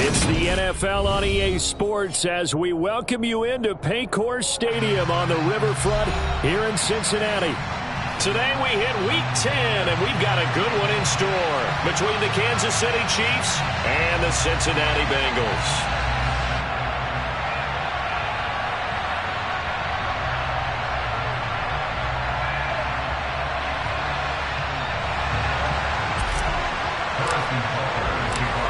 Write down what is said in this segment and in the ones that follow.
It's the NFL on EA Sports as we welcome you into Paycor Stadium on the riverfront here in Cincinnati. Today we hit Week 10, and we've got a good one in store between the Kansas City Chiefs and the Cincinnati Bengals.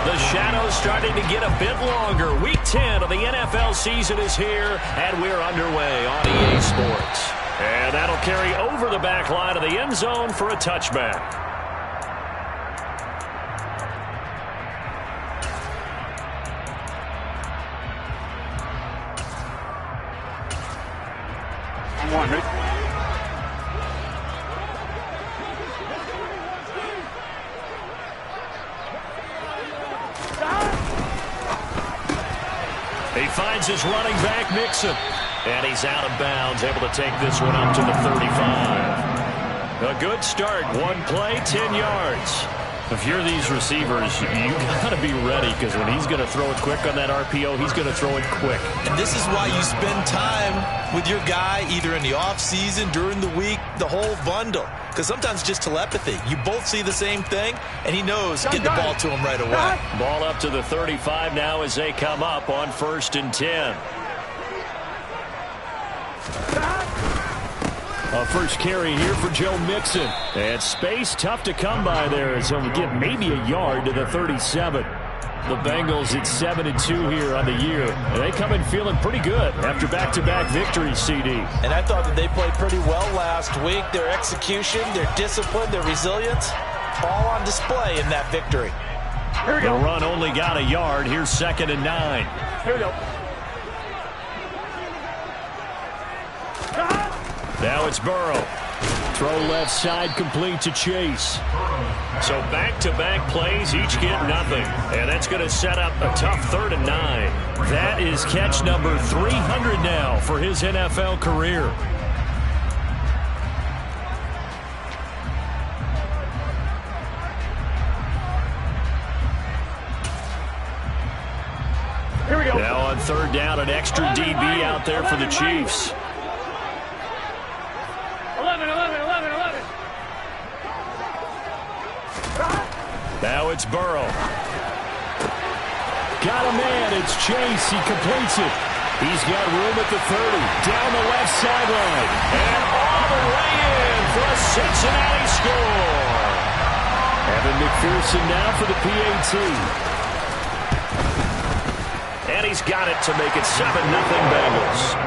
The shadow's starting to get a bit longer. Week 10 of the NFL season is here, and we're underway on EA Sports. And that'll carry over the back line of the end zone for a touchback. Come on, Rick. He finds his running back, Mixon. And he's out of bounds, able to take this one up to the 35. A good start. One play, 10 yards. If you're these receivers, you got to be ready because when he's going to throw it quick on that RPO, he's going to throw it quick. And this is why you spend time with your guy either in the offseason, during the week, the whole bundle. Because sometimes just telepathy. You both see the same thing, and he knows get the ball to him right away. Ball up to the 35 now as they come up on 1st and 10. A first carry here for Joe Mixon. And space tough to come by there as he'll get maybe a yard to the 37. The Bengals at 7-2 here on the year. And they come in feeling pretty good after back-to-back victories, CD. And I thought that they played pretty well last week. Their execution, their discipline, their resilience, all on display in that victory. Here we go. The run only got a yard. Here's 2nd and 9. Here we go. Now it's Burrow. Throw left side complete to Chase. So back-to-back plays, each get nothing. And that's going to set up a tough 3rd and 9. That is catch number 300 now for his NFL career. Here we go. Now on 3rd down, an extra DB out there for the Chiefs. 11. Now it's Burrow. Got a man. It's Chase. He completes it. He's got room at the 30. Down the left sideline. And all the way in for a Cincinnati score. Evan McPherson now for the PAT. And he's got it to make it 7-0 Bengals.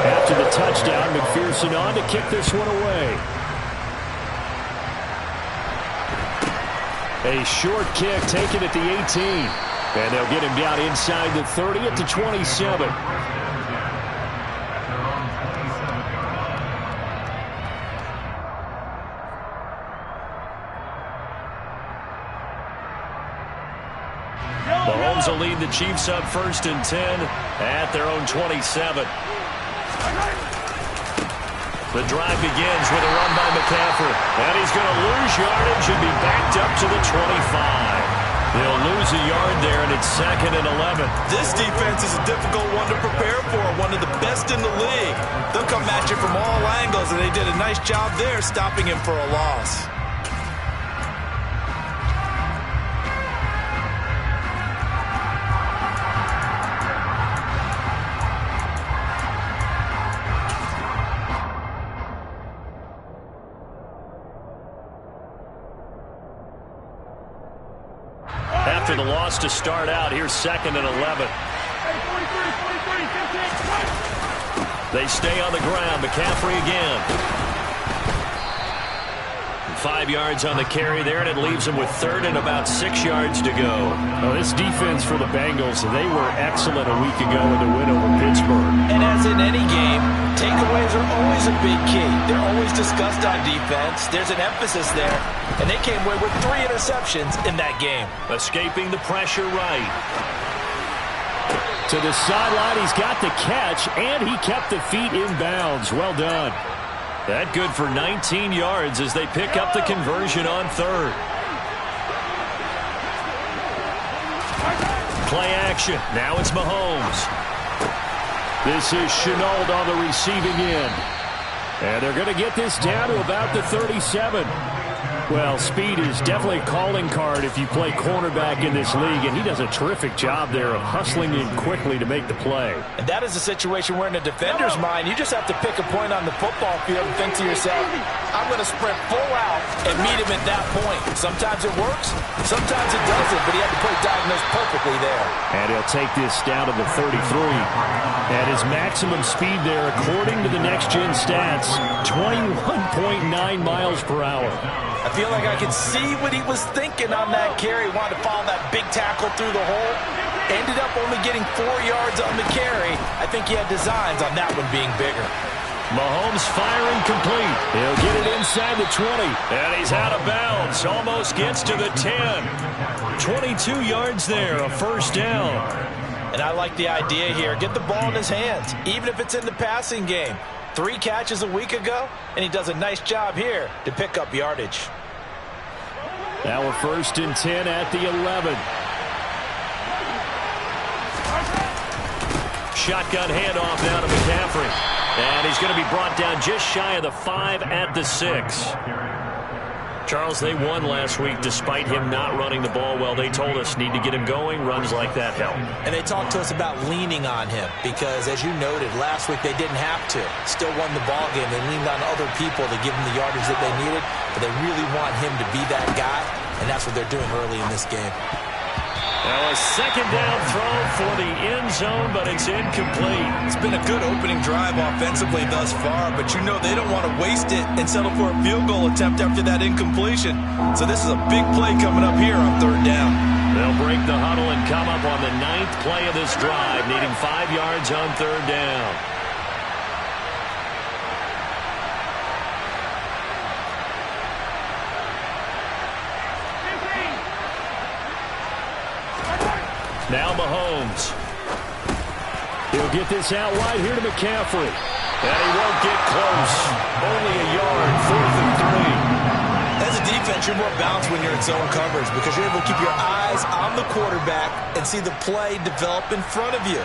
After the touchdown, McPherson on to kick this one away. A short kick taken at the 18. And they'll get him down inside the 30 at the 27. Mahomes will lead the Chiefs up 1st and 10 at their own 27. The drive begins with a run by McCaffrey. And he's going to lose yardage and be backed up to the 25. They'll lose a yard there, and it's 2nd and 11. This defense is a difficult one to prepare for, one of the best in the league. They'll come at you from all angles, and they did a nice job there stopping him for a loss. After the loss to start out, here's 2nd and 11. They stay on the ground. McCaffrey again. 5 yards on the carry there, and it leaves them with 3rd and about 6 yards to go. Oh, this defense for the Bengals, they were excellent a week ago in the win over Pittsburgh. And as in any game, takeaways are always a big key. They're always discussed on defense. There's an emphasis there, and they came away with 3 interceptions in that game. Escaping the pressure right. To the sideline, he's got the catch, and he kept the feet in bounds. Well done. That good for 19 yards as they pick up the conversion on third. Play action. Now it's Mahomes. This is Shenault on the receiving end. And they're going to get this down to about the 37. Well, speed is definitely a calling card if you play cornerback in this league, and he does a terrific job there of hustling in quickly to make the play. And that is a situation where in a defender's mind, you just have to pick a point on the football field and think to yourself, I'm going to sprint full out and meet him at that point. Sometimes it works, sometimes it doesn't, but he had the play diagnosed perfectly there. And he'll take this down to the 33. At his maximum speed there, according to the next-gen stats, 21.9 miles per hour. I feel like I could see what he was thinking on that carry. Wanted to follow that big tackle through the hole. Ended up only getting 4 yards on the carry. I think he had designs on that one being bigger. Mahomes firing complete. He'll get it inside the 20. And he's out of bounds. Almost gets to the 10. 22 yards there, a first down. And I like the idea here. Get the ball in his hands, even if it's in the passing game. 3 catches a week ago, and he does a nice job here to pick up yardage. Now we're 1st and 10 at the 11. Shotgun handoff now to McCaffrey. And he's going to be brought down just shy of the 5 at the 6. Charles, they won last week despite him not running the ball well. They told us need to get him going. Runs like that help. And they talked to us about leaning on him because, as you noted, last week they didn't have to. Still won the ball game. They leaned on other people to give them the yardage that they needed, but they really want him to be that guy, and that's what they're doing early in this game. Now a second down throw for the end zone, but it's incomplete. It's been a good opening drive offensively thus far, but you know they don't want to waste it and settle for a field goal attempt after that incompletion. So this is a big play coming up here on 3rd down. They'll break the huddle and come up on the 9th play of this drive, needing 5 yards on 3rd down. Now Mahomes. He'll get this out wide here to McCaffrey. And he won't get close. Only a yard, 4th and 3. As a defense, you're more balanced when you're in zone coverage because you're able to keep your eyes on the quarterback and see the play develop in front of you.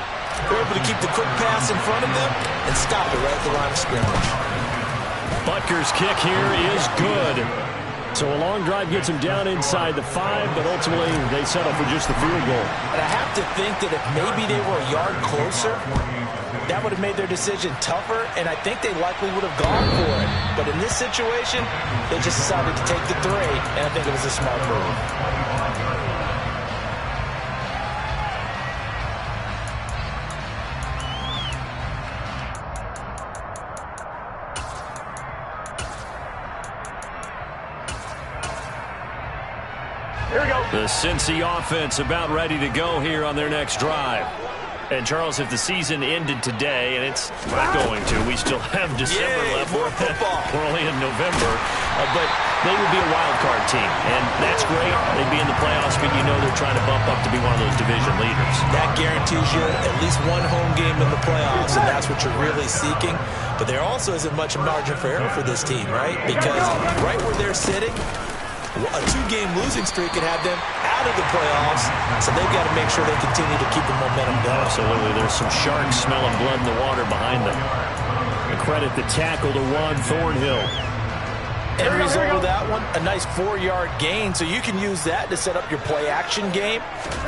You're able to keep the quick pass in front of them and stop it right at the line of scrimmage. Butker's kick here is good. So a long drive gets him down inside the 5, but ultimately they settle for just the field goal. And I have to think that if maybe they were a yard closer, that would have made their decision tougher, and I think they likely would have gone for it. But in this situation, they just decided to take the 3, and I think it was a smart move. Here we go. The Cincy offense about ready to go here on their next drive. And, Charles, if the season ended today, and it's not going to, we still have December left. More football. We're only in November. But they would be a wild card team, and that's great. They'd be in the playoffs, but you know they're trying to bump up to be one of those division leaders. That guarantees you at least one home game in the playoffs, and that's what you're really seeking. But there also isn't much margin for error for this team, right? Because right where they're sitting, a 2-game losing streak could have them out of the playoffs, so they've got to make sure they continue to keep the momentum going. Absolutely. There's some sharks smelling blood in the water behind them. And credit the tackle to Juan Thornhill. End result of that one, a nice 4-yard gain, so you can use that to set up your play-action game,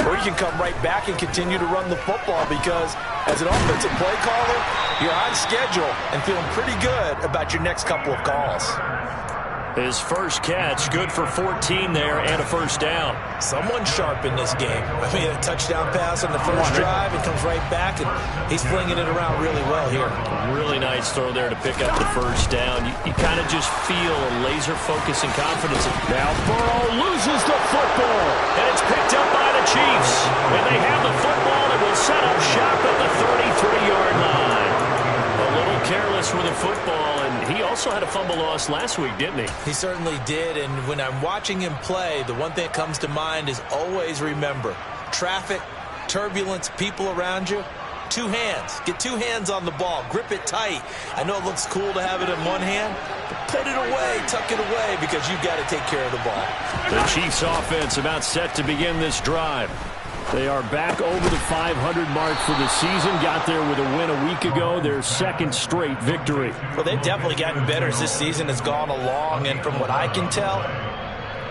or you can come right back and continue to run the football because as an offensive play caller, you're on schedule and feeling pretty good about your next couple of calls. His first catch, good for 14 there and a first down. Someone sharp in this game. I mean, a touchdown pass on the first drive and comes right back, and he's flinging it around really well here. Really nice throw there to pick up the first down. You kind of just feel a laser focus and confidence. Now Burrow loses the football, and it's picked up by the Chiefs. And they have the football and will set up shop at the 33-yard line. A little careless with the football, and he also had a fumble loss last week, didn't he? He certainly did, and when I'm watching him play, the one thing that comes to mind is always remember, traffic, turbulence, people around you, two hands. Get two hands on the ball. Grip it tight. I know it looks cool to have it in one hand, but put it away, tuck it away, because you've got to take care of the ball. The Chiefs offense about set to begin this drive. They are back over the 500 mark for the season. Got there with a win a week ago. Their second straight victory. Well, they've definitely gotten better as this season has gone along, and from what I can tell,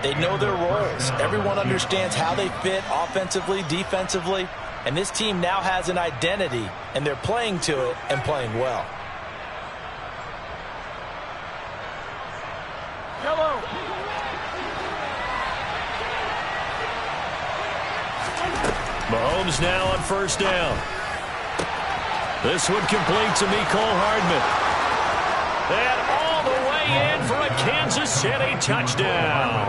they know their roles. Everyone understands how they fit offensively, defensively, and this team now has an identity, and they're playing to it and playing well. Yellow. Mahomes now on first down. This one complete to Mecole Hardman. And all the way in for a Kansas City touchdown.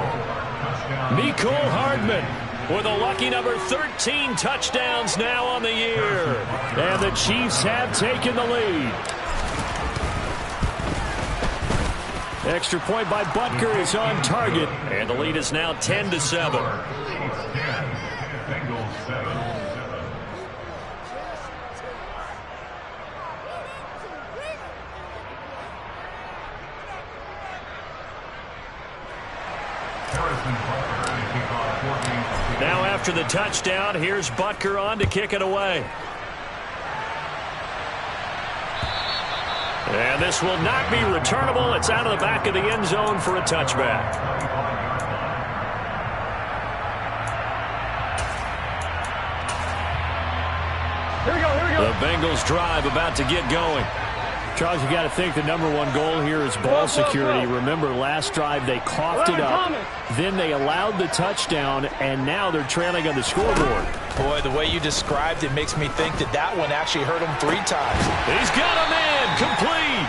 Mecole Hardman with a lucky number 13 touchdowns now on the year. And the Chiefs have taken the lead. Extra point by Butker is on target. And the lead is now 10-7. Now after the touchdown, here's Butker on to kick it away. And this will not be returnable. It's out of the back of the end zone for a touchback. Here we go, here we go. The Bengals drive about to get going. Charles, you got to think the number one goal here is ball security. Remember, last drive they coughed it up, then they allowed the touchdown, and now they're trailing on the scoreboard. Boy, the way you described it makes me think that that one actually hurt him 3 times. He's got a man complete.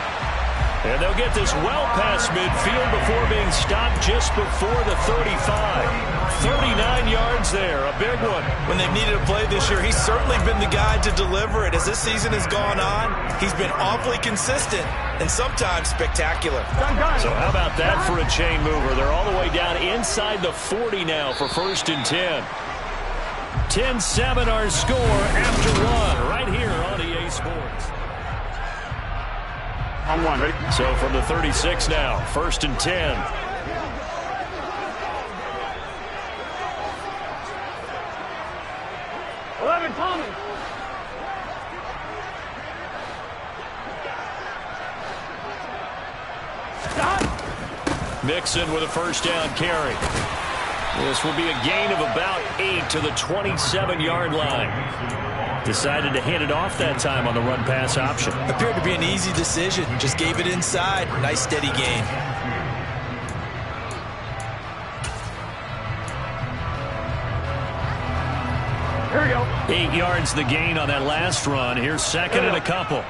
And they'll get this well past midfield before being stopped just before the 35. 39 yards there, a big one. When they've needed a play this year, he's certainly been the guy to deliver it. As this season has gone on, he's been awfully consistent and sometimes spectacular. So how about that for a chain mover? They're all the way down inside the 40 now for 1st and 10. 10-7 our score after one right here on EA Sports. On one, ready? So from the 36 now, 1st and 10. Thomas. Mixon with a first down carry. This will be a gain of about 8 to the 27-yard line. Decided to hand it off that time on the run-pass option. Appeared to be an easy decision. Just gave it inside. Nice steady gain. Here we go. 8 yards the gain on that last run. Here's second and a couple.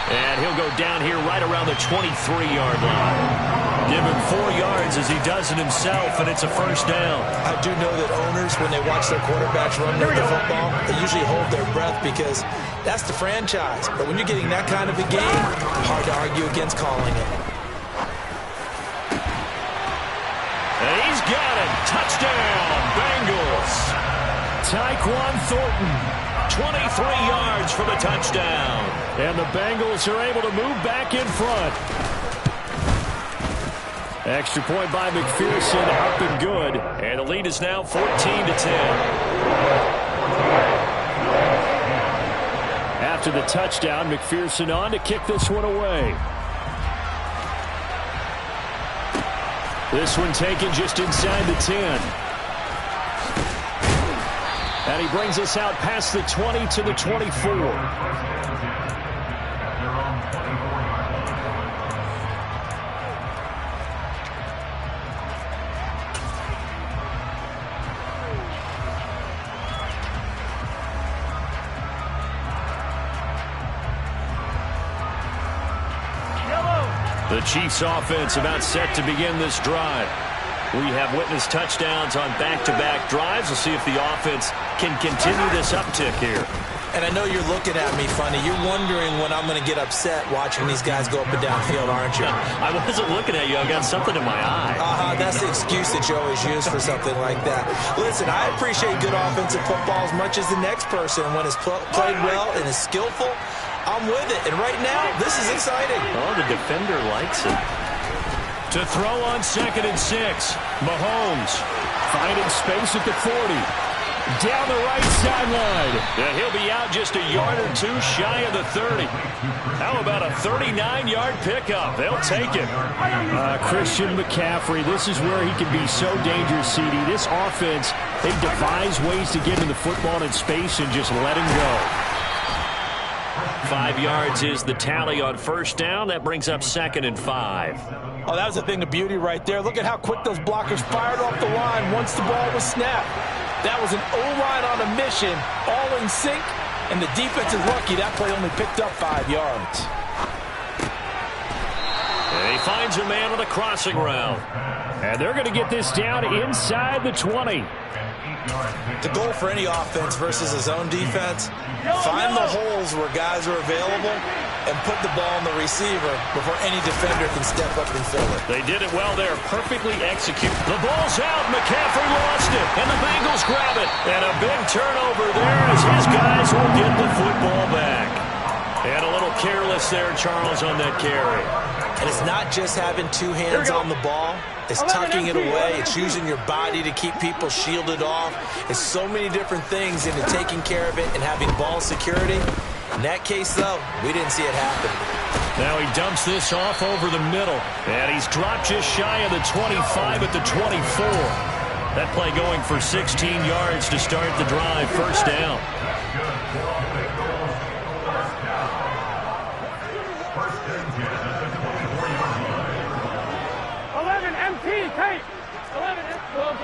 And he'll go down here right around the 23-yard line. Give him 4 yards as he does it himself, and it's a first down. I do know that owners, when they watch their quarterbacks run with the football, they usually hold their breath because that's the franchise. But when you're getting that kind of a game, hard to argue against calling it. And he's got it. Touchdown, Bengals. Tyquan Thornton, 23 yards for the touchdown. And the Bengals are able to move back in front. Extra point by McPherson, up and good. And the lead is now 14-10. After the touchdown, McPherson on to kick this one away. This one taken just inside the 10. And he brings us out past the 20 to the 24. The Chiefs offense about set to begin this drive. We have witnessed touchdowns on back-to-back drives. We'll see if the offense can continue this uptick here. And I know you're looking at me funny. You're wondering when I'm going to get upset watching these guys go up and down field, aren't you? I wasn't looking at you. I got something in my eye. That's the excuse that you always use for something like that. Listen, I appreciate good offensive football as much as the next person. When it's played well and is skillful, I'm with it. And right now, this is exciting. Oh, the defender likes it. To throw on 2nd and 6. Mahomes finding space at the 40. Down the right sideline. Yeah, he'll be out just a yard or two shy of the 30. How about a 39-yard pickup? They'll take it. Christian McCaffrey, this is where he can be so dangerous, CD. This offense, they devise ways to get him the football in space and just let him go. 5 yards is the tally on 1st down. That brings up 2nd and 5. Oh, that was a thing of beauty right there. Look at how quick those blockers fired off the line once the ball was snapped. That was an O-line on a mission, all in sync, and the defense is lucky that play only picked up 5 yards. And he finds a man on the crossing route. And they're going to get this down inside the 20. The goal for any offense versus his own defense, find the holes where guys are available and put the ball on the receiver before any defender can step up and fill it. They did it well there, perfectly executed. The ball's out, McCaffrey lost it, and the Bengals grab it. And a big turnover there as his guys will get the football back. And a little careless there, Charles, on that carry. And it's not just having 2 hands on the ball. It's tucking it away. It's using your body to keep people shielded off. It's so many different things into taking care of it and having ball security. In that case, though, we didn't see it happen. Now he dumps this off over the middle. And he's dropped just shy of the 25 at the 24. That play going for 16 yards to start the drive. 1st down. Hey! 11, 12.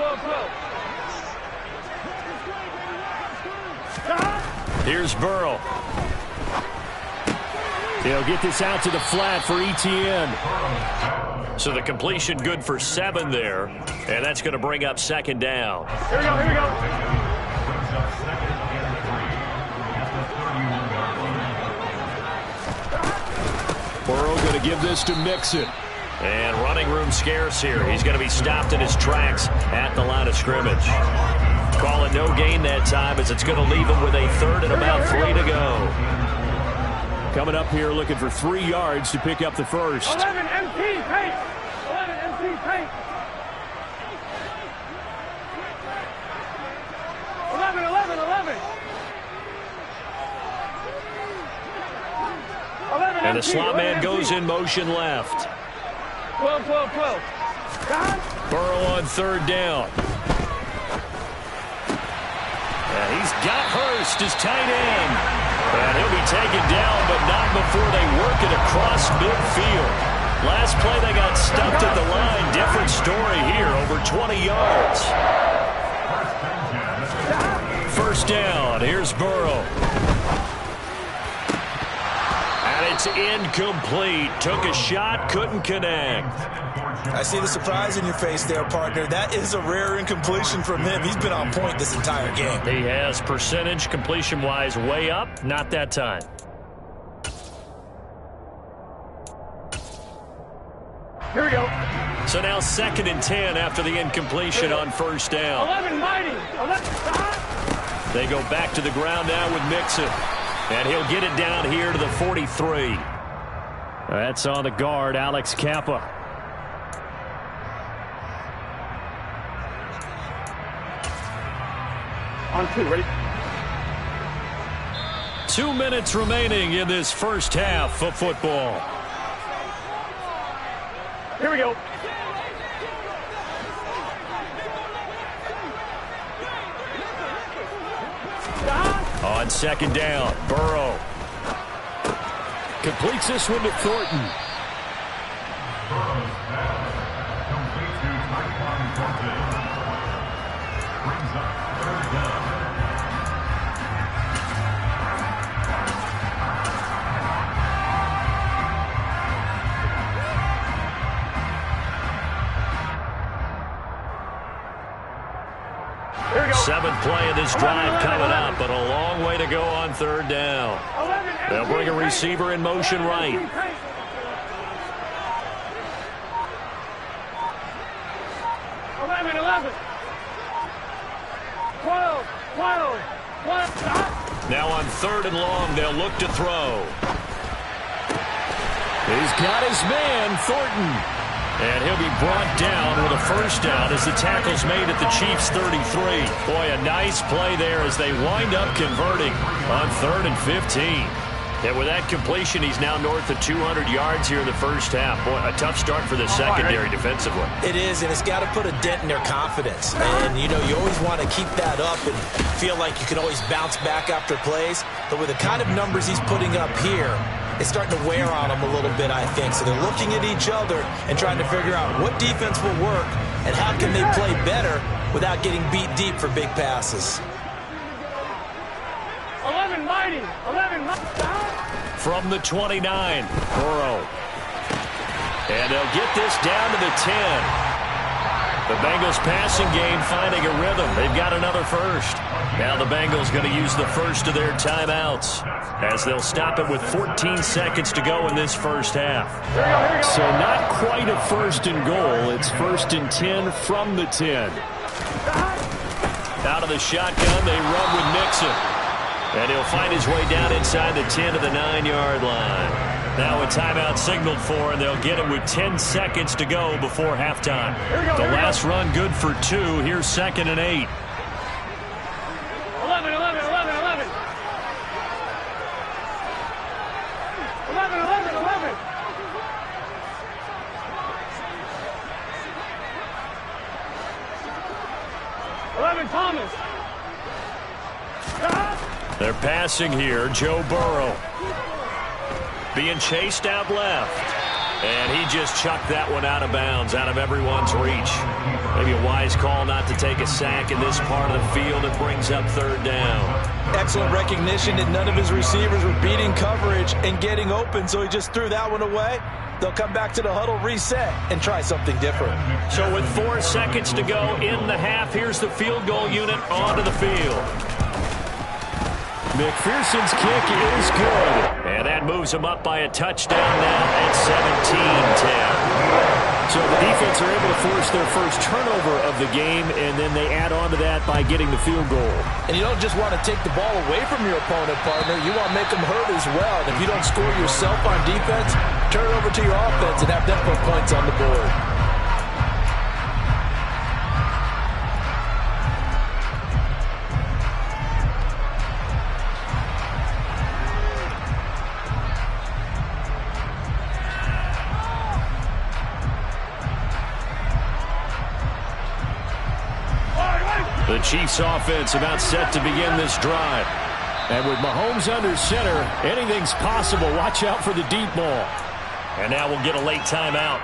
Here's Burrow. He'll get this out to the flat for Etienne. So the completion good for 7 there. And that's going to bring up 2nd down. Here we go. Burrow going to give this to Mixon. And running room scarce here. He's going to be stopped in his tracks at the line of scrimmage. Call it no gain that time as it's going to leave him with a 3rd and about 3 to go. Coming up here looking for 3 yards to pick up the first. 11 MP paint. 11 MP paint. 11. 11 And the slot man MP. goes in motion left. 12. Burrow on 3rd down. And he's got Hurst as tight end. And he'll be taken down, but not before they work it across midfield. Last play they got stumped at the line. Different story here, over 20 yards. 1st down, here's Burrow. And it's incomplete. Took a shot, couldn't connect. I see the surprise in your face there, partner. That is a rare incompletion from him. He's been on point this entire game. He has percentage completion-wise way up. Not that time. Here we go. So now 2nd and 10 after the incompletion on 1st down. 11 mighty. 11. They go back to the ground now with Mixon. And he'll get it down here to the 43. That's on the guard, Alex Kappa. On 2, ready? 2 minutes remaining in this first half of football. Here we go. On 2nd down, Burrow. Completes this one to Thornton. Seventh play of this drive coming up, but a long way to go on third down. They'll bring a receiver in motion right. 11. 12. Now on third and long, they'll look to throw. He's got his man, Thornton. And he'll be brought down with a first down as the tackle's made at the Chiefs' 33. Boy, a nice play there as they wind up converting on 3rd and 15. And with that completion, he's now north of 200 yards here in the first half. Boy, a tough start for the secondary defensively. It is, and it's got to put a dent in their confidence. And, you know, you always want to keep that up and feel like you can always bounce back after plays. But with the kind of numbers he's putting up here, it's starting to wear on them a little bit, I think. So they're looking at each other and trying to figure out what defense will work and how can they play better without getting beat deep for big passes. 11 mighty. From the 29, Burrow. And they'll get this down to the 10. The Bengals passing game finding a rhythm. They've got another first. Now the Bengals going to use the first of their timeouts as they'll stop it with 14 seconds to go in this first half. So not quite a first and goal. It's 1st and 10 from the 10. Out of the shotgun, they run with Mixon. And he'll find his way down inside the 10 to the 9-yard line. Now a timeout signaled for, and they'll get it with 10 seconds to go before halftime. The last run good for 2. Here's 2nd and 8. 11. 11 Thomas. They're passing here. Joe Burrow being chased out left. And he just chucked that one out of bounds, out of everyone's reach. Maybe a wise call not to take a sack in this part of the field. It brings up 3rd down. Excellent recognition that none of his receivers were beating coverage and getting open, so he just threw that one away. They'll come back to the huddle, reset, and try something different. So with 4 seconds to go in the half, here's the field goal unit onto the field. McPherson's kick is good. And that moves him up by a touchdown now at 17-10. So the defense are able to force their first turnover of the game, and then they add on to that by getting the field goal. And you don't just want to take the ball away from your opponent, partner. You want to make them hurt as well. And if you don't score yourself on defense, turn it over to your offense and have them put points on the board. The Chiefs offense about set to begin this drive. And with Mahomes under center, anything's possible. Watch out for the deep ball. And now we'll get a late timeout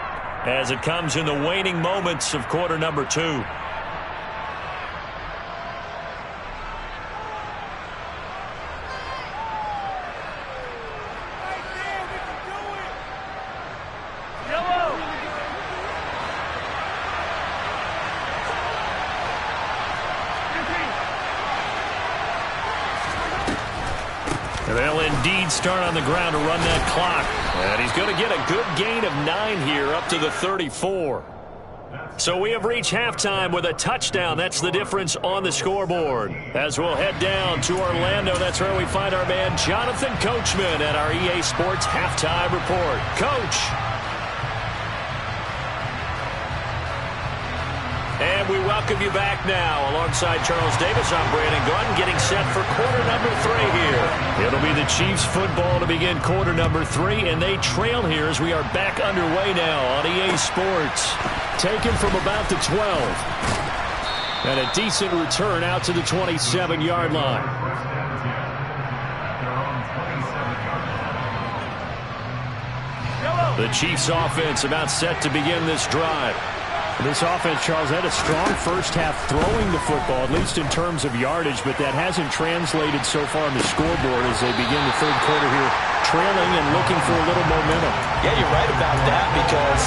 as it comes in the waning moments of quarter number 2. They'll indeed start on the ground to run that clock. And he's going to get a good gain of 9 here up to the 34. So we have reached halftime with a touchdown. That's the difference on the scoreboard. As we'll head down to Orlando, that's where we find our man Jonathan Coachman at our EA Sports Halftime Report. Coach. And we welcome you back now. Alongside Charles Davis, I'm Brandon Gaudin, getting set for quarter number 3 here. It'll be the Chiefs football to begin quarter number 3, and they trail here as we are back underway now on EA Sports. Taken from about the 12. And a decent return out to the 27-yard line. The Chiefs offense about set to begin this drive. This offense, Charles, had a strong first half throwing the football, at least in terms of yardage, but that hasn't translated so far on the scoreboard as they begin the third quarter here, trailing and looking for a little momentum. Yeah, you're right about that because,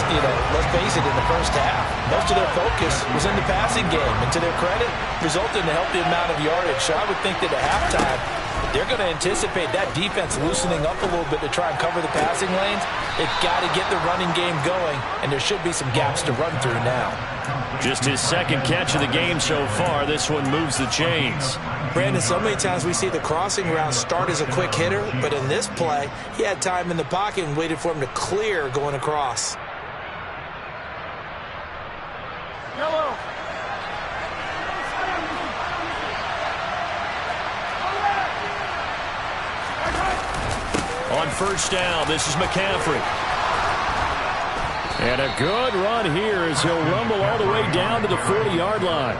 let's face it, in the first half, most of their focus was in the passing game. And to their credit, resulted in a healthy amount of yardage. So I would think that at halftime, they're going to anticipate that defense loosening up a little bit to try and cover the passing lanes. They've got to get the running game going, and there should be some gaps to run through now. Just his second catch of the game so far. This one moves the chains. Brandon, so many times we see the crossing route start as a quick hitter, but in this play, he had time in the pocket and waited for him to clear going across. Yellow. On first down, this is McCaffrey. And a good run here as he'll rumble all the way down to the 40-yard line.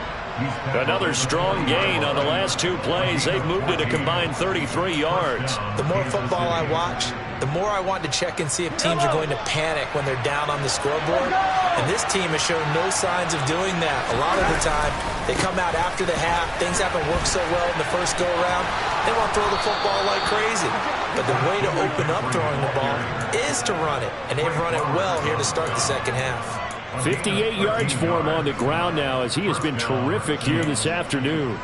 Another strong gain on the last two plays. They've moved it a combined 33 yards. The more football I watch, the more I want to check and see if teams are going to panic when they're down on the scoreboard. And this team has shown no signs of doing that. A lot of the time, they come out after the half. Things haven't worked so well in the first go-around. They want to throw the football like crazy. But the way to open up throwing the ball is to run it. And they've run it well here to start the second half. 58 yards for him on the ground now as he has been terrific here this afternoon.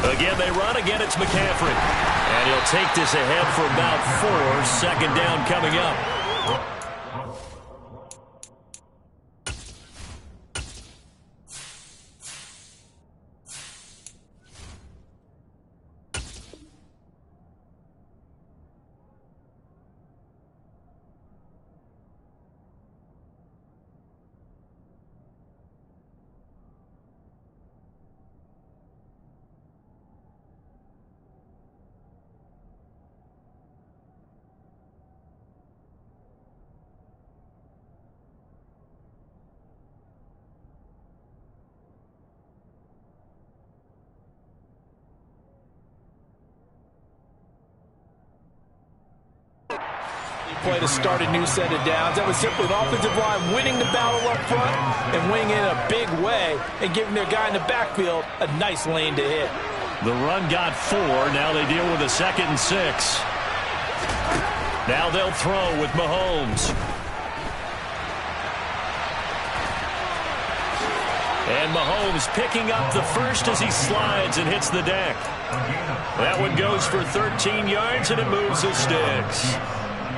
Again, they run. Again, it's McCaffrey. And he'll take this ahead for about 4. Second down coming up. Play to start a new set of downs. That was simply an offensive line winning the battle up front and winning in a big way and giving their guy in the backfield a nice lane to hit. The run got 4. Now they deal with a 2nd and 6. Now they'll throw with Mahomes. And Mahomes picking up the first as he slides and hits the deck. That one goes for 13 yards and it moves the sticks.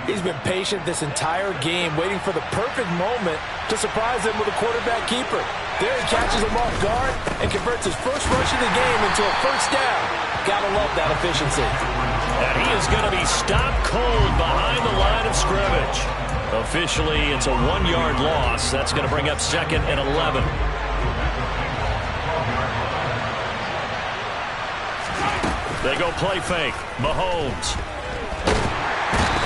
He's been patient this entire game, waiting for the perfect moment to surprise him with a quarterback keeper. There he catches him off guard and converts his first rush of the game into a first down. Gotta love that efficiency. And he is going to be stopped cold behind the line of scrimmage. Officially, it's a 1-yard loss. That's going to bring up 2nd and 11. They go play fake. Mahomes.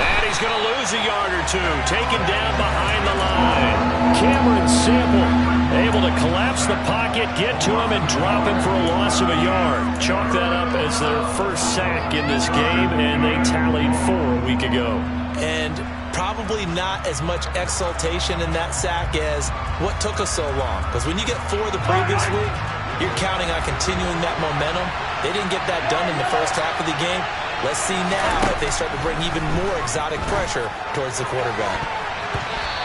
And he's going to lose a yard or 2. Taken down behind the line. Cameron Sample able to collapse the pocket, get to him, and drop him for a loss of a yard. Chalk that up as their first sack in this game, and they tallied 4 a week ago. And probably not as much exultation in that sack as what took us so long. Because when you get 4 the previous week, you're counting on continuing that momentum. They didn't get that done in the first half of the game. Let's see now if they start to bring even more exotic pressure towards the quarterback.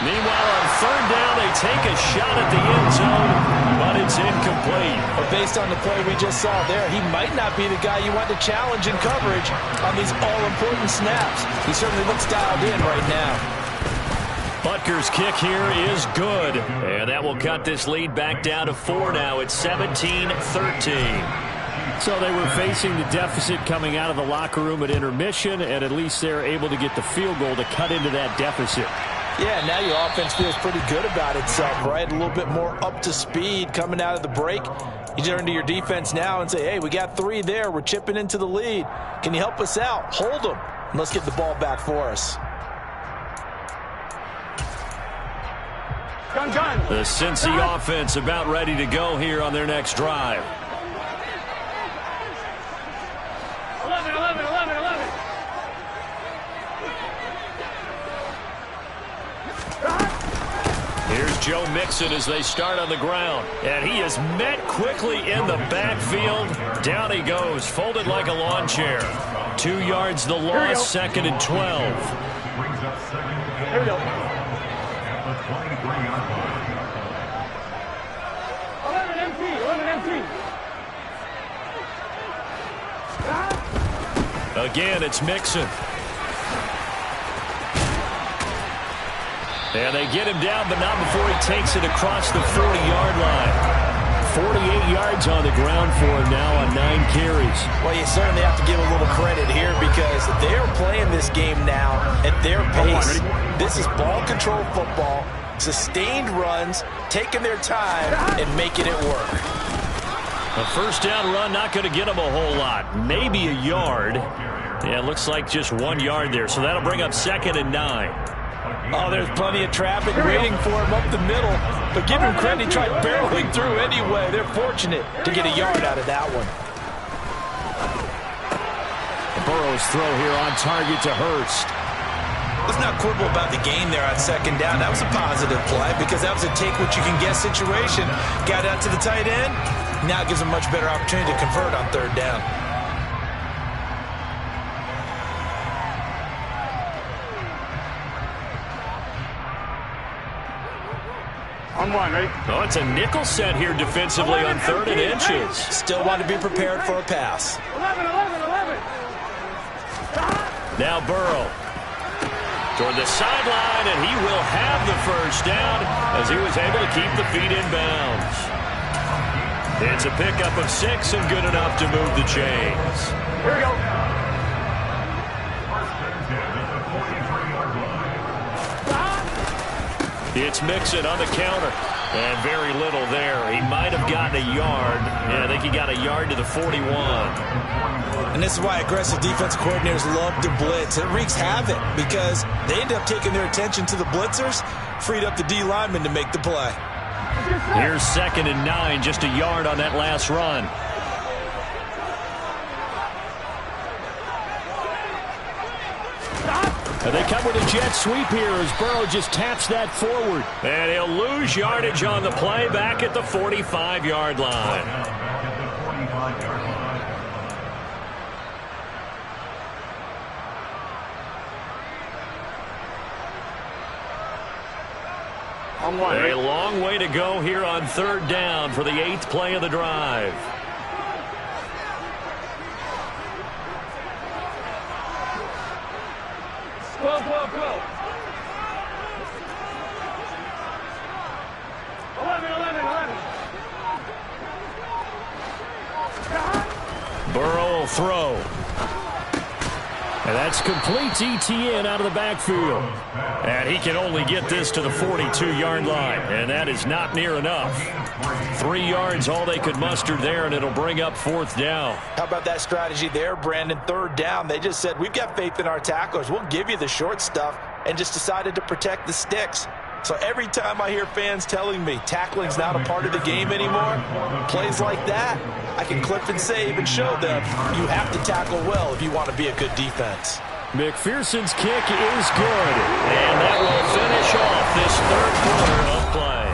Meanwhile, on 3rd down, they take a shot at the end zone, but it's incomplete. But based on the play we just saw there, he might not be the guy you want to challenge in coverage on these all-important snaps. He certainly looks dialed in right now. Butker's kick here is good, and that will cut this lead back down to 4 now. It's 17-13. So they were facing the deficit coming out of the locker room at intermission, and at least they're able to get the field goal to cut into that deficit. Yeah, now your offense feels pretty good about itself, right? A little bit more up to speed coming out of the break. You turn to your defense now and say, hey, we got 3 there. We're chipping into the lead. Can you help us out? Hold them. And let's get the ball back for us. Gun. The Cincy offense about ready to go here on their next drive. 11. Here's Joe Mixon as they start on the ground. And he is met quickly in the backfield. Down he goes, folded like a lawn chair. 2 yards the loss, 2nd and 12. Here we go. 11 empty. Again, it's Mixon. And they get him down, but not before he takes it across the 40-yard line. 48 yards on the ground for him now on 9 carries. Well, you certainly have to give a little credit here because they're playing this game now at their pace. This is ball control football, sustained runs, taking their time and making it work. A first down run, not going to get him a whole lot. Maybe a yard. Yeah, it looks like just 1 yard there, so that'll bring up 2nd and 9. Oh, there's plenty of traffic waiting for him up the middle. But give him credit, he tried barreling through anyway. They're fortunate to get a yard out of that one. Burrow's throw here on target to Hurst. Let's not quibble about the gain there on 2nd down. That was a positive play because that was a take-what-you-can-get situation. Got out to the tight end. Now it gives him a much better opportunity to convert on 3rd down. On 1, ready? Oh, it's a nickel set here defensively on 3rd and inches. Still want to be prepared for a pass. 11. Now Burrow toward the sideline, and he will have the first down as he was able to keep the feet in bounds. It's a pickup of 6 and good enough to move the chains. Here we go. It's Mixon on the counter. And very little there. He might have gotten a yard. Yeah, I think he got a yard to the 41. And this is why aggressive defensive coordinators love to blitz. It wreaks havoc because they end up taking their attention to the blitzers, freed up the D lineman to make the play. Here's 2nd and 9, just a yard on that last run. And they come with a jet sweep here as Burrow just taps that forward. And he'll lose yardage on the play back at the 45-yard line. On 1, A long way to go here on 3rd down for the 8th play of the drive. Go. 11. Burrow will throw. And that's complete to ETN out of the backfield. And he can only get this to the 42-yard line, and that is not near enough. 3 yards, all they could muster there, and it'll bring up 4th down. How about that strategy there, Brandon? 3rd down, they just said, we've got faith in our tacklers. We'll give you the short stuff, and just decided to protect the sticks. So every time I hear fans telling me tackling's not a part of the game anymore, plays like that, I can clip and save and show them you have to tackle well if you want to be a good defense. McPherson's kick is good. And that will finish off this 3rd quarter of play.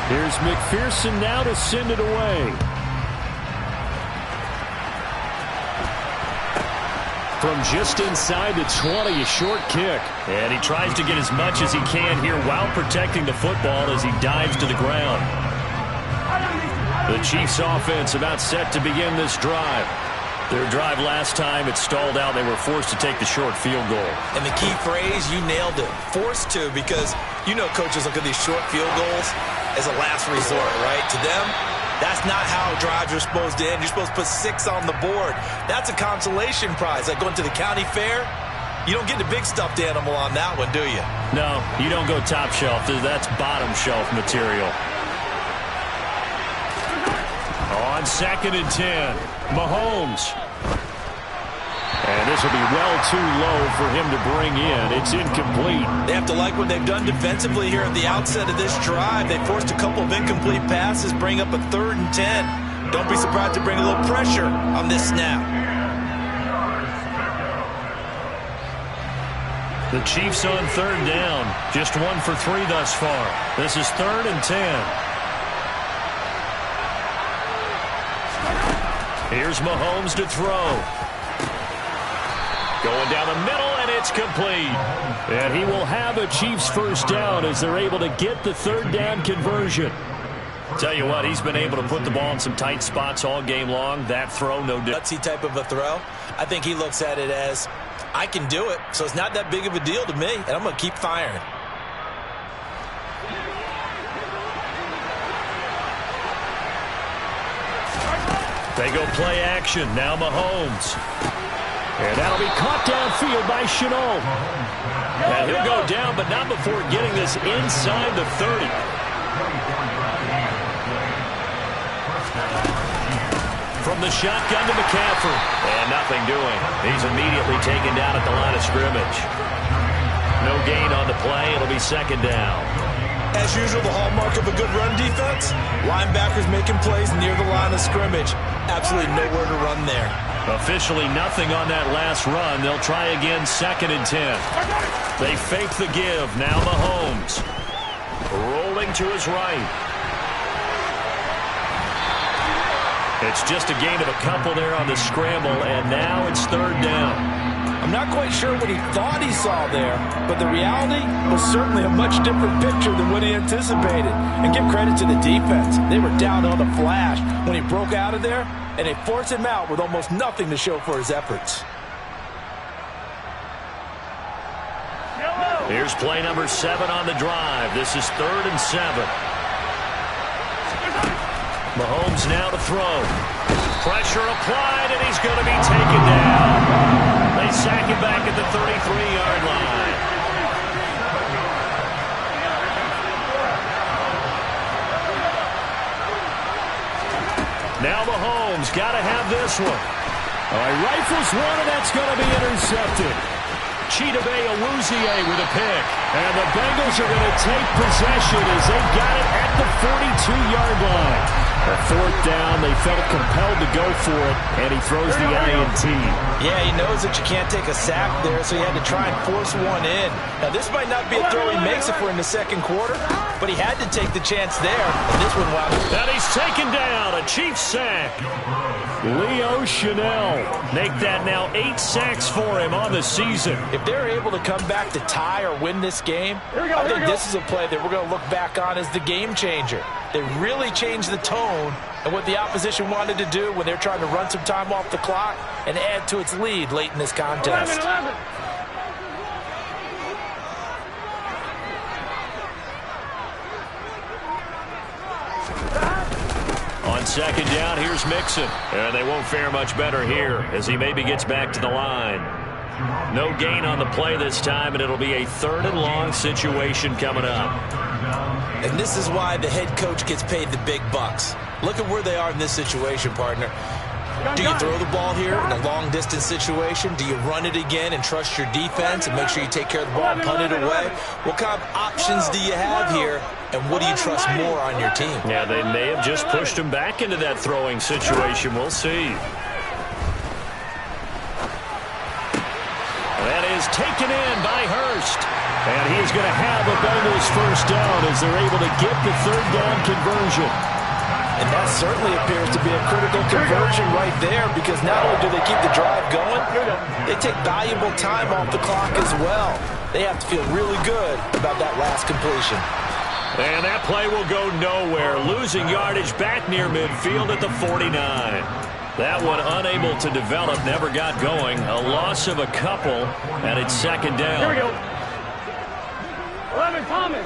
Here's McPherson now to send it away. From just inside the 20, a short kick. And he tries to get as much as he can here while protecting the football as he dives to the ground. The Chiefs offense about set to begin this drive. Their drive last time, it stalled out. They were forced to take the short field goal. And the key phrase, you nailed it, forced to, because you know coaches look at these short field goals as a last resort, right? To them, That's not how drives are supposed to end. You're supposed to put 6 on the board. That's a consolation prize. Like going to the county fair, you don't get the big stuffed animal on that one, do you? No, you don't go top shelf. That's bottom shelf material. On 2nd and 10, Mahomes. And this will be well too low for him to bring in. It's incomplete. They have to like what they've done defensively here at the outset of this drive. They forced a couple of incomplete passes, bring up a 3rd and 10. Don't be surprised to bring a little pressure on this snap. The Chiefs on 3rd down. Just 1 for 3 thus far. This is 3rd and 10. Here's Mahomes to throw. Going down the middle, and it's complete. And he will have a Chiefs first down as they're able to get the 3rd down conversion. Tell you what, he's been able to put the ball in some tight spots all game long. That throw, no different. Gutsy type of a throw. I think he looks at it as, I can do it, so it's not that big of a deal to me, and I'm going to keep firing. They go play action. Now Mahomes. And that'll be caught downfield by Shenault. And he'll go down, but not before getting this inside the 30. From the shotgun to McCaffrey. And nothing doing. He's immediately taken down at the line of scrimmage. No gain on the play. It'll be 2nd down. As usual, the hallmark of a good run defense, linebackers making plays near the line of scrimmage. Absolutely nowhere to run there. Officially nothing on that last run. They'll try again 2nd and 10. They fake the give. Now Mahomes. Rolling to his right. It's just a gain of a couple there on the scramble, and now it's 3rd down. I'm not quite sure what he thought he saw there, but the reality was certainly a much different picture than what he anticipated. And give credit to the defense. They were down on the flash when he broke out of there, and they forced him out with almost nothing to show for his efforts. Here's play number 7 on the drive. This is 3rd and 7. Mahomes now to throw. Pressure applied, and he's going to be taken down. They sack him back at the 33-yard line. Now Mahomes got to have this one. All right, rifles one, and that's going to be intercepted. Chidobe Awuzie with a pick. And the Bengals are going to take possession as they got it at the 42-yard line. A 4th down, they felt compelled to go for it, and he throws the INT. Yeah, he knows that you can't take a sack there, so he had to try and force one in. Now, this might not be a throw he makes if we're in the 2nd quarter, but he had to take the chance there, and this one wound up. And he's taken down, a Chiefs sack. Leo Chenal make that now 8 sacks for him on the season. If they're able to come back to tie or win this game, I think this is a play that we're going to look back on as the game changer. They really changed the tone and what the opposition wanted to do when they're trying to run some time off the clock and add to its lead late in this contest. 11. On 2nd down, here's Mixon. And they won't fare much better here as he maybe gets back to the line. No gain on the play this time, and it'll be a 3rd and long situation coming up. And this is why the head coach gets paid the big bucks. Look at where they are in this situation, partner. Do you throw the ball here in a long-distance situation? Do you run it again and trust your defense and make sure you take care of the ball and punt it away? What kind of options do you have here, and what do you trust more on your team? Yeah, they may have just pushed him back into that throwing situation. We'll see. That is taken in by Hurst. And he is going to have a Bengals first down as they're able to get the 3rd down conversion. And that certainly appears to be a critical conversion right there, because not only do they keep the drive going, they take valuable time off the clock as well. They have to feel really good about that last completion. And that play will go nowhere. Losing yardage back near midfield at the 49. That one unable to develop, never got going. A loss of a couple, and it's 2nd down. Here we go. 11, Thomas.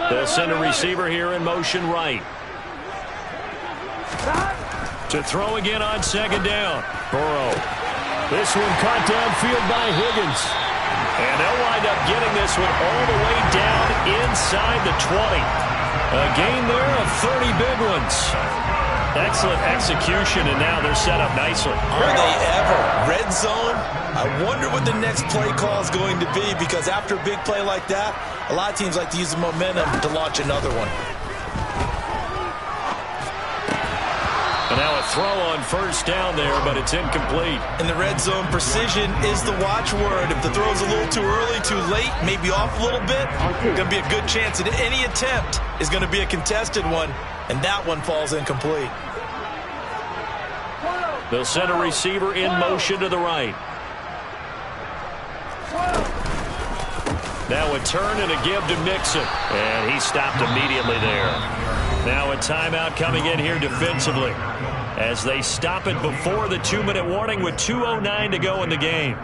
They'll send a receiver here in motion right. To throw again on second down. Burrow. This one caught downfield by Higgins. And they'll wind up getting this one all the way down inside the 20. A gain there of 30 big ones. Excellent execution, and now they're set up nicely. Are they ever? Red zone? I wonder what the next play call is going to be, because after a big play like that, a lot of teams like to use the momentum to launch another one. And now a throw on first down there, but it's incomplete. In the red zone, precision is the watchword. If the throw's a little too early, too late, maybe off a little bit, going to be a good chance that any attempt is going to be a contested one, and that one falls incomplete. They'll send a receiver in motion to the right. Now a turn and a give to Mixon. And he stopped immediately there. Now a timeout coming in here defensively as they stop it before the 2-minute warning with 2:09 to go in the game.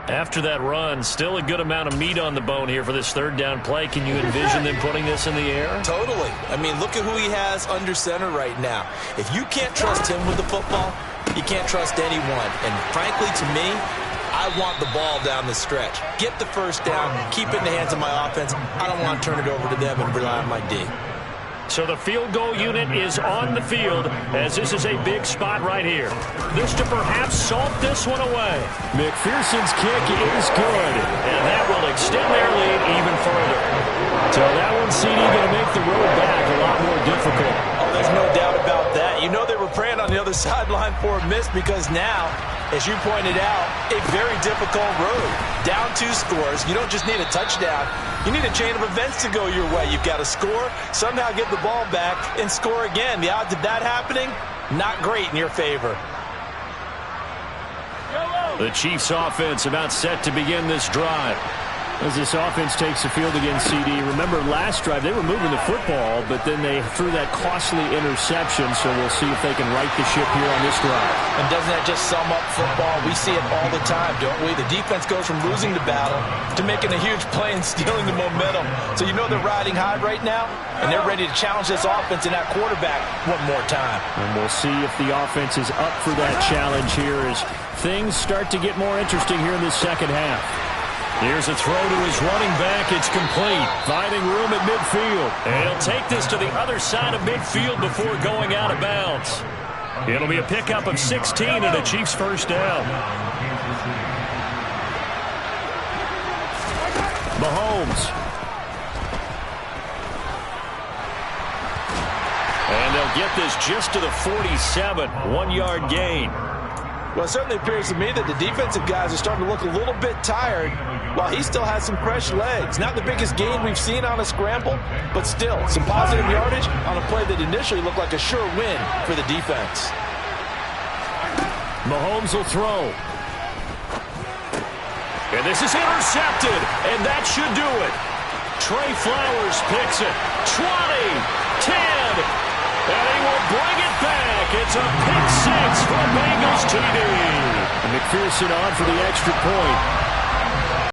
After that run, still a good amount of meat on the bone here for this third down play. Can you envision them putting this in the air? Totally. I mean, look at who he has under center right now. If you can't trust him with the football, you can't trust anyone. And frankly, to me, I want the ball down the stretch. Get the first down, keep it in the hands of my offense. I don't want to turn it over to them and rely on my D. So the field goal unit is on the field as this is a big spot right here. This to perhaps salt this one away. McPherson's kick is good. And that will extend their lead even further. So that one, CD, going to make the road back a lot more difficult. Oh, there's no doubt about that. You know they were praying on the other sideline for a miss, because now, as you pointed out, a very difficult road. Down 2 scores. You don't just need a touchdown. You need a chain of events to go your way. You've got to score, somehow get the ball back, and score again. The odds of that happening, not great in your favor. The Chiefs offense about set to begin this drive. As this offense takes the field against CD. Remember, last drive, they were moving the football, but then they threw that costly interception, so we'll see if they can right the ship here on this drive. And doesn't that just sum up football? We see it all the time, don't we? The defense goes from losing the battle to making a huge play and stealing the momentum. So you know they're riding high right now, and they're ready to challenge this offense and that quarterback one more time. And we'll see if the offense is up for that challenge here as things start to get more interesting here in this second half. Here's a throw to his running back. It's complete. Finding room at midfield. And he'll take this to the other side of midfield before going out of bounds. It'll be a pickup of 16 and a Chiefs first down. Mahomes. And they'll get this just to the 47. 1-yard gain. Well, it certainly appears to me that the defensive guys are starting to look a little bit tired while he still has some fresh legs. Not the biggest gain we've seen on a scramble, but still some positive yardage on a play that initially looked like a sure win for the defense. Mahomes will throw. And this is intercepted, and that should do it. Trey Flowers picks it. 20, 10, and he will bring it back. It's a pick six for Bengals TD. And McPherson on for the extra point.